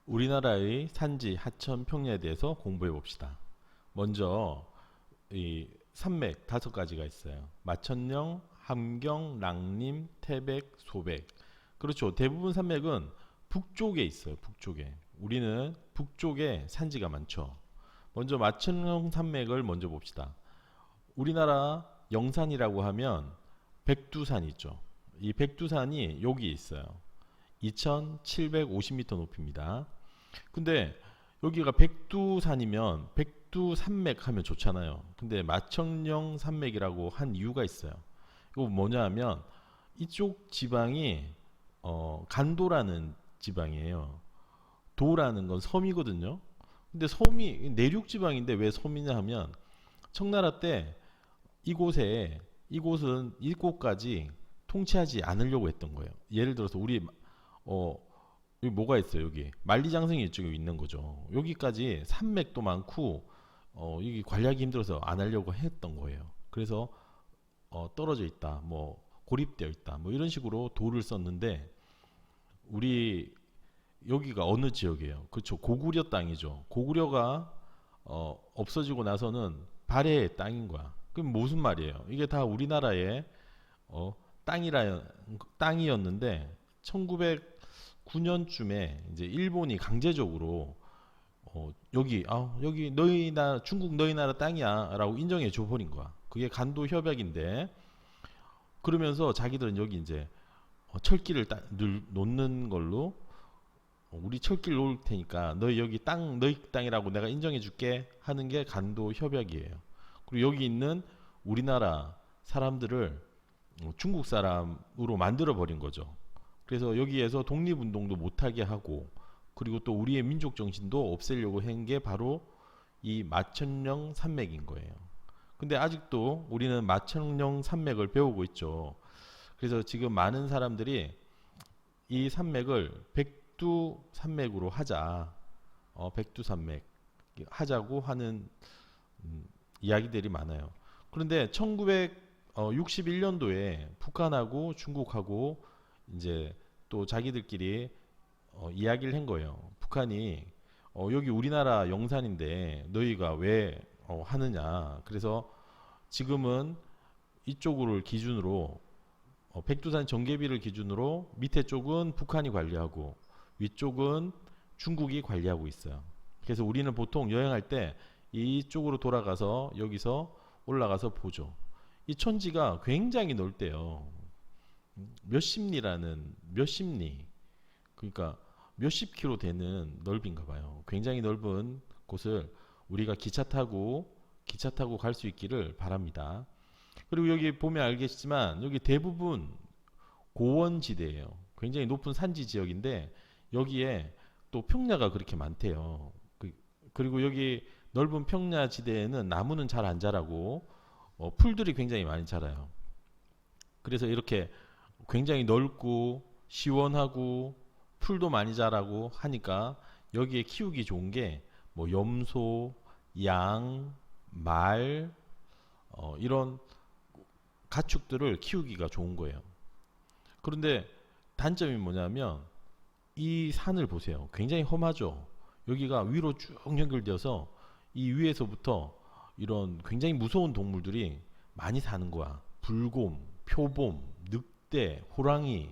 우리나라의 산지, 하천, 평야에 대해서 공부해 봅시다. 먼저 이 산맥 5가지가 있어요. 마천령, 함경, 랑림, 태백, 소백. 그렇죠. 대부분 산맥은 북쪽에 있어요. 북쪽에. 우리는 북쪽에 산지가 많죠. 먼저 마천령 산맥을 먼저 봅시다. 우리나라 영산이라고 하면 백두산이 있죠. 이 백두산이 여기 있어요. 2750m 높이입니다. 근데 여기가 백두산이면 백두산맥 하면 좋잖아요. 근데 마천령 산맥이라고 한 이유가 있어요. 이거 뭐냐 하면 이쪽 지방이 간도라는 지방이에요. 도라는 건 섬이거든요. 근데 섬이 내륙 지방인데 왜 섬이냐 하면 청나라 때 이곳은 이곳까지 통치하지 않으려고 했던 거예요. 예를 들어서 우리 어 여기 뭐가 있어요? 여기 만리장성이 이쪽에 있는 거죠. 여기까지 산맥도 많고 여기 관리하기 힘들어서 안 하려고 했던 거예요. 그래서 떨어져 있다, 뭐 고립되어 있다, 뭐 이런 식으로 도를 썼는데 우리 여기가 어느 지역이에요? 그렇죠. 고구려 땅이죠. 고구려가 없어지고 나서는 발해의 땅인 거야. 그럼 무슨 말이에요? 이게 다 우리나라의 땅이었는데 1909년쯤에 이제 일본이 강제적으로 여기 너희 나라 중국 너희 나라 땅이야라고 인정해 줘 버린 거야. 그게 간도 협약인데 그러면서 자기들은 여기 이제 철길을 놓는 걸로 우리 철길 놓을 테니까 너희 여기 땅 너희 땅이라고 내가 인정해 줄게 하는 게 간도 협약이에요. 그리고 여기 있는 우리나라 사람들을 중국 사람으로 만들어 버린 거죠. 그래서 여기에서 독립운동도 못하게 하고 그리고 또 우리의 민족 정신도 없애려고 한 게 바로 이 마천령 산맥인 거예요. 근데 아직도 우리는 마천령 산맥을 배우고 있죠. 그래서 지금 많은 사람들이 이 산맥을 백두 산맥으로 하자, 백두 산맥 하자고 하는 이야기들이 많아요. 그런데 1961년도에 북한하고 중국하고 이제 또 자기들끼리 이야기를 한 거예요. 북한이 여기 우리나라 영산인데 너희가 왜 하느냐. 그래서 지금은 이쪽을 기준으로 백두산 전개비를 기준으로 밑에 쪽은 북한이 관리하고 위쪽은 중국이 관리하고 있어요. 그래서 우리는 보통 여행할 때 이쪽으로 돌아가서 여기서 올라가서 보죠. 이 천지가 굉장히 넓대요. 몇십 리 그러니까 몇십 킬로 되는 넓이인가 봐요. 굉장히 넓은 곳을 우리가 기차 타고 갈 수 있기를 바랍니다. 그리고 여기 보면 알겠지만 여기 대부분 고원지대예요. 굉장히 높은 산지 지역인데 여기에 또 평야가 그렇게 많대요. 그리고 여기 넓은 평야 지대에는 나무는 잘 안 자라고 풀들이 굉장히 많이 자라요. 그래서 이렇게 굉장히 넓고 시원하고 풀도 많이 자라고 하니까 여기에 키우기 좋은 게 뭐 염소, 양, 말 이런 가축들을 키우기가 좋은 거예요. 그런데 단점이 뭐냐면 이 산을 보세요. 굉장히 험하죠. 여기가 위로 쭉 연결되어서 이 위에서부터 이런 굉장히 무서운 동물들이 많이 사는 거야. 불곰, 표범, 늑대, 호랑이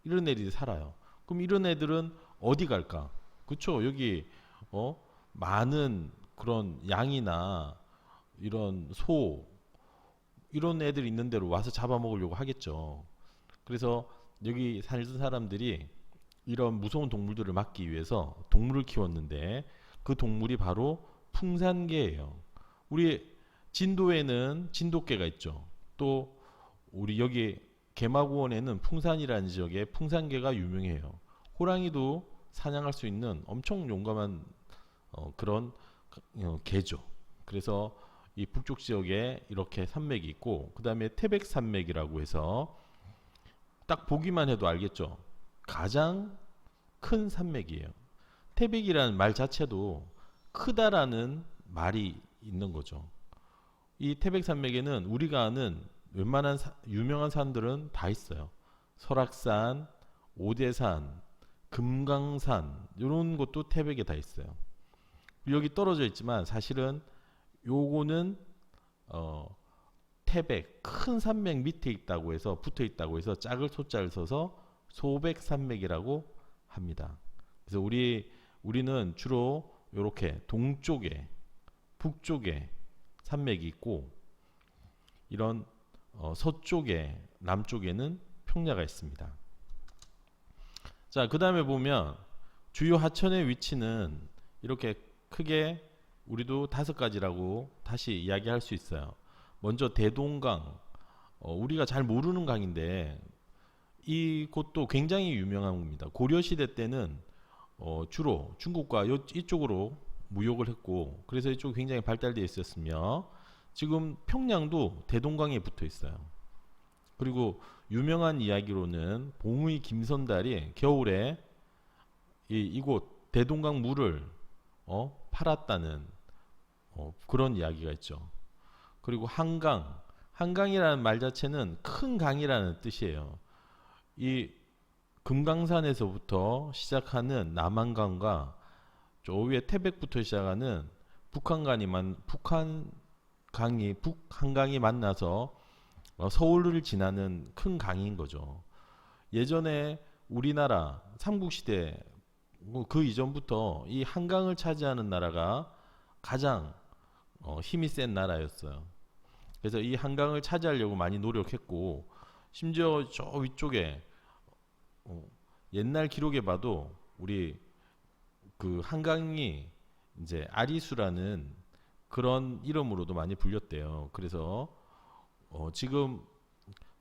이런 애들이 살아요. 그럼 이런 애들은 어디 갈까? 그쵸? 여기 많은 그런 양이나 이런 소 이런 애들 있는 데로 와서 잡아먹으려고 하겠죠. 그래서 여기 살던 사람들이 이런 무서운 동물들을 막기 위해서 동물을 키웠는데 그 동물이 바로 풍산개예요. 우리 진도에는 진돗개가 있죠. 또 우리 여기 개마고원에는 풍산이라는 지역에 풍산개가 유명해요. 호랑이도 사냥할 수 있는 엄청 용감한 그런 개죠. 그래서 이 북쪽 지역에 이렇게 산맥이 있고 그 다음에 태백산맥이라고 해서 딱 보기만 해도 알겠죠. 가장 큰 산맥이에요. 태백이라는 말 자체도 크다라는 말이 있는 거죠. 이 태백산맥에는 우리가 아는 웬만한 유명한 산들은 다 있어요. 설악산, 오대산, 금강산 이런 것도 태백에 다 있어요. 여기 떨어져 있지만 사실은 요거는 태백 큰 산맥 밑에 있다고 해서 붙어 있다고 해서 짝을 소자를 써서 소백산맥이라고 합니다. 그래서 우리는 주로 이렇게 동쪽에 북쪽에 산맥이 있고 이런 서쪽에 남쪽에는 평야가 있습니다. 자, 그 다음에 보면 주요 하천의 위치는 이렇게 크게 우리도 5가지라고 다시 이야기할 수 있어요. 먼저 대동강, 우리가 잘 모르는 강인데 이곳도 굉장히 유명한 겁니다. 고려시대 때는 주로 중국과 이쪽으로 무역을 했고 그래서 이쪽이 굉장히 발달되어 있었으며 지금 평양도 대동강에 붙어 있어요. 그리고 유명한 이야기로는 봉의 김선달이 겨울에 이곳 대동강 물을 팔았다는 그런 이야기가 있죠. 그리고 한강이라는 말 자체는 큰 강이라는 뜻이에요. 이 금강산에서부터 시작하는 남한강과 저 위에 태백부터 시작하는 북한강이 만나서 서울을 지나는 큰 강인 거죠. 예전에 우리나라 삼국시대 그 이전부터 이 한강을 차지하는 나라가 가장 힘이 센 나라였어요. 그래서 이 한강을 차지하려고 많이 노력했고 심지어 저 위쪽에 옛날 기록에 봐도 우리 그 한강이 이제 아리수라는 그런 이름으로도 많이 불렸대요. 그래서 지금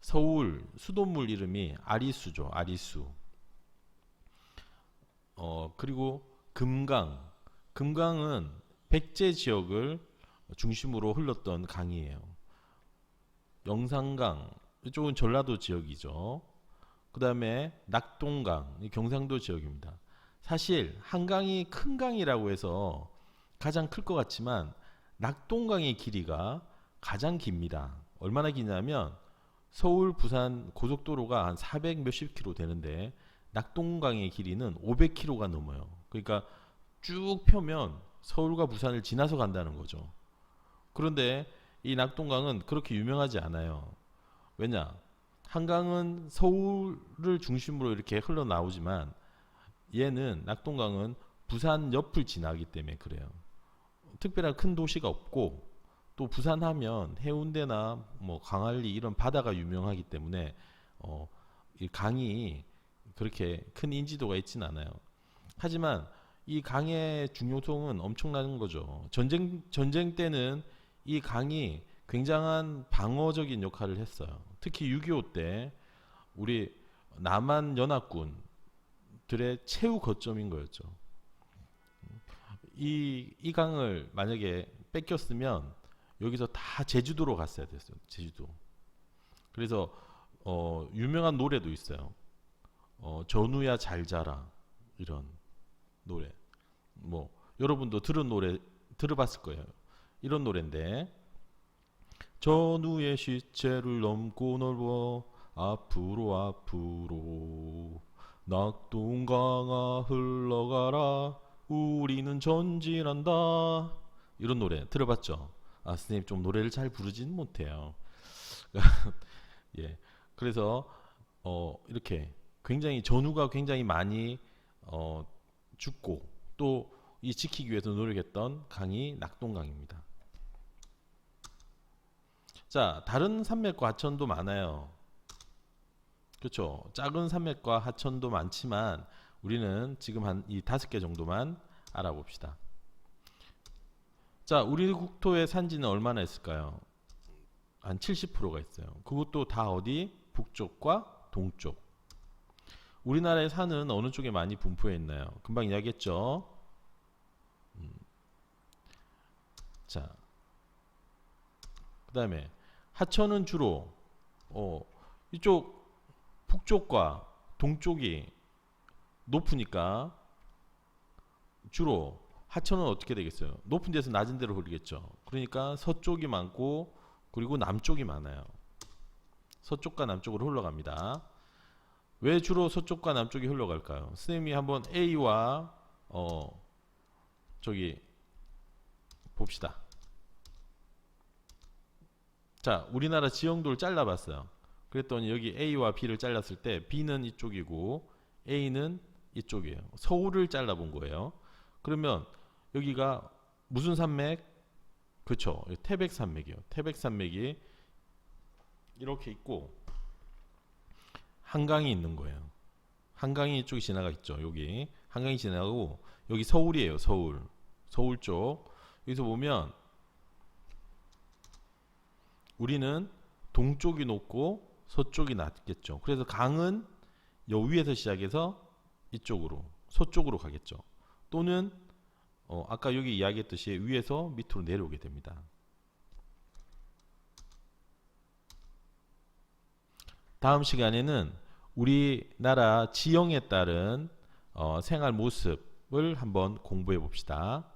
서울 수돗물 이름이 아리수죠. 아리수. 그리고 금강은 백제 지역을 중심으로 흘렀던 강이에요. 영산강 이쪽은 전라도 지역이죠. 그 다음에 낙동강 경상도 지역입니다. 사실 한강이 큰 강이라고 해서 가장 클 것 같지만 낙동강의 길이가 가장 깁니다. 얼마나 기냐면 서울 부산 고속도로가 한 400 몇십 킬로 되는데 낙동강의 길이는 500km가 넘어요. 그러니까 쭉 펴면 서울과 부산을 지나서 간다는 거죠. 그런데 이 낙동강은 그렇게 유명하지 않아요. 왜냐? 한강은 서울을 중심으로 이렇게 흘러나오지만 얘는 낙동강은 부산 옆을 지나기 때문에 그래요. 특별한 큰 도시가 없고 또 부산하면 해운대나 뭐 광안리 이런 바다가 유명하기 때문에 이 강이 그렇게 큰 인지도가 있진 않아요. 하지만 이 강의 중요성은 엄청난 거죠. 전쟁 때는 이 강이 굉장한 방어적인 역할을 했어요. 특히 6.25 때 우리 남한 연합군들의 최후 거점인 거였죠. 이 강을 만약에 뺏겼으면 여기서 다 제주도로 갔어야 됐어요. 제주도. 그래서 유명한 노래도 있어요. 전우야 잘 자라 이런 노래. 뭐 여러분도 들어봤을 거예요. 이런 노래인데 전우의 시체를 넘고 넓어 앞으로 낙동강아 흘러가라 우리는 전진한다. 이런 노래 들어봤죠? 아, 선생님 좀 노래를 잘 부르지는 못해요. 예, 그래서 이렇게 굉장히 전우가 굉장히 많이 죽고 또 이 지키기 위해서 노력했던 강이 낙동강입니다. 자, 다른 산맥과 하천도 많아요. 그렇죠? 작은 산맥과 하천도 많지만 우리는 지금 한 이 5개 정도만 알아봅시다. 자, 우리 국토의 산지는 얼마나 있을까요? 한 70%가 있어요. 그것도 다 어디? 북쪽과 동쪽. 우리나라의 산은 어느 쪽에 많이 분포해 있나요? 금방 이야기했죠. 자, 그 다음에 하천은 주로 이쪽 북쪽과 동쪽이 높으니까 주로 하천은 어떻게 되겠어요? 높은 데서 낮은 데로 흐르겠죠. 그러니까 서쪽이 많고 그리고 남쪽이 많아요. 서쪽과 남쪽으로 흘러갑니다. 왜 주로 서쪽과 남쪽이 흘러갈까요? 선생님이 한번 A와 저기 봅시다. 자, 우리나라 지형도를 잘라봤어요. 그랬더니 여기 A와 B를 잘랐을 때 B는 이쪽이고 A는 이쪽이에요. 서울을 잘라본 거예요. 그러면 여기가 무슨 산맥? 그쵸, 태백산맥이요. 태백산맥이 이렇게 있고 한강이 있는 거예요. 한강이 이쪽에 지나가 있죠. 여기 한강이 지나가고 여기 서울이에요. 서울. 서울 쪽. 여기서 보면 우리는 동쪽이 높고 서쪽이 낮겠죠. 그래서 강은 여 위에서 시작해서 이쪽으로 서쪽으로 가겠죠. 또는 아까 여기 이야기했듯이 위에서 밑으로 내려오게 됩니다. 다음 시간에는 우리나라 지형에 따른 생활 모습을 한번 공부해 봅시다.